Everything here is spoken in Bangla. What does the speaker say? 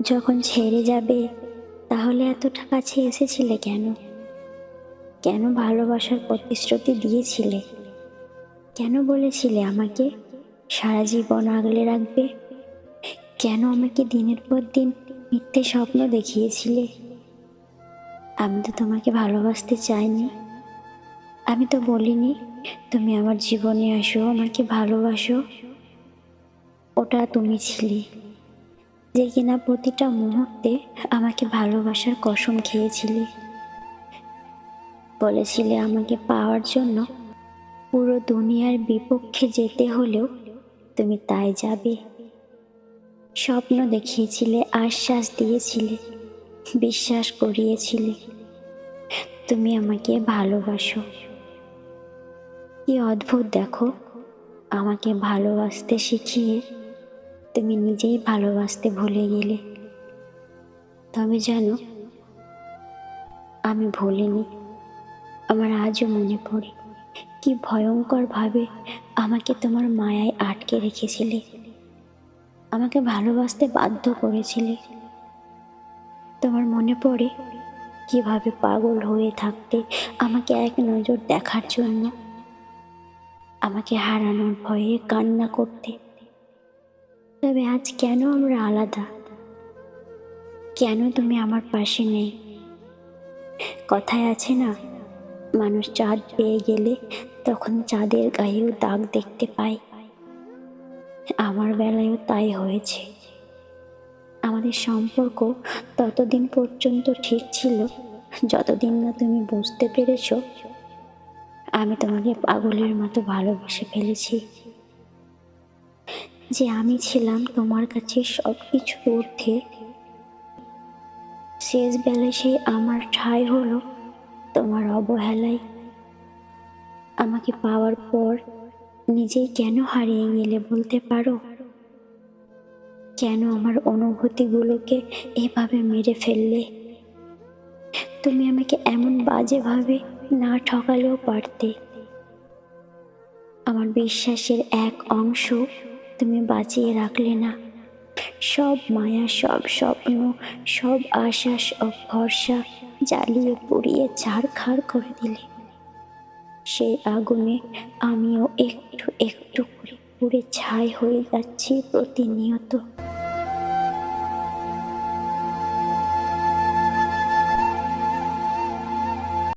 যখন ছেড়ে যাবে তাহলে এতটা কাছে এসেছিলে কেন? কেন ভালোবাসার প্রতিশ্রুতি দিয়েছিলে? কেন বলেছিলে আমাকে সারা জীবন আগলে রাখবে? কেন আমাকে দিনের পর দিন মিথ্যে স্বপ্ন দেখিয়েছিলে? আমি তো তোমাকে ভালোবাসতে চাইনি। আমি তো বলিনি তুমি আমার জীবনে আসো, আমাকে ভালোবাসো। ওটা তুমি ছিলে যে কিনা প্রতিটা মুহূর্তে আমাকে ভালোবাসার কসম খেয়েছিলে। বলেছিলে আমাকে পাওয়ার জন্য পুরো দুনিয়ার বিপক্ষে যেতে হলেও তুমি তাই যাবে। স্বপ্ন দেখিয়েছিলে, আশ্বাস দিয়েছিলে, বিশ্বাস করিয়েছিলে তুমি আমাকে ভালোবাসো। কি অদ্ভুত দেখো, আমাকে ভালোবাসতে শিখিয়ে তুমি নিজেই ভালোবাসতে ভুলে গেলে। তবে জানো, আমি ভুলিনি। আমার আজও মনে পড়ে কি ভয়ঙ্কর ভাবে আমাকে তোমার মায়ায় আটকে রেখেছিলে, আমাকে ভালোবাসতে বাধ্য করেছিলে। তোমার মনে পড়ে কিভাবে পাগল হয়ে থাকতে আমাকে এক নজর দেখার জন্য, আমাকে হারানোর ভয়ে কান্না করতে। তবে আজ কেন আমরা আলাদা? কেন তুমি আমার পাশে নেই? কথায় আছে না, মানুষ চাঁদ পেয়ে গেলে তখন চাঁদের গায়েও দাগ দেখতে পায়। আমার বেলায়ও তাই হয়েছে। আমাদের সম্পর্ক ততদিন পর্যন্ত ঠিক ছিল যতদিন না তুমি বুঝতে পেরেছ আমি তোমাকে পাগলের মতো ভালোবেসে ফেলেছি। যে আমি ছিলাম তোমার কাছে সব কিছুর ঊর্ধ্বে, শেষ বেলায় সেই আমার ঠাঁই হলো তোমার অবহেলায়। আমাকে পাওয়ার পর নিজেই কেন হারিয়ে গেলে বলতে পারো? কেন আমার অনুভূতিগুলোকে এভাবে মেরে ফেললে? তুমি আমাকে এমন বাজেভাবে না ঠকালেও পারতে। আমার বিশ্বাসের এক অংশ তুমি বাঁচিয়ে রাখলে না। সব মায়া, সব স্বপ্ন, সব আশা, সব ভরসা জ্বালিয়ে পুড়িয়ে ছারখার করে দিলে। সেই আগুনে আমিও একটু একটু করে পুড়ে ছাই হয়ে যাচ্ছি প্রতিনিয়ত।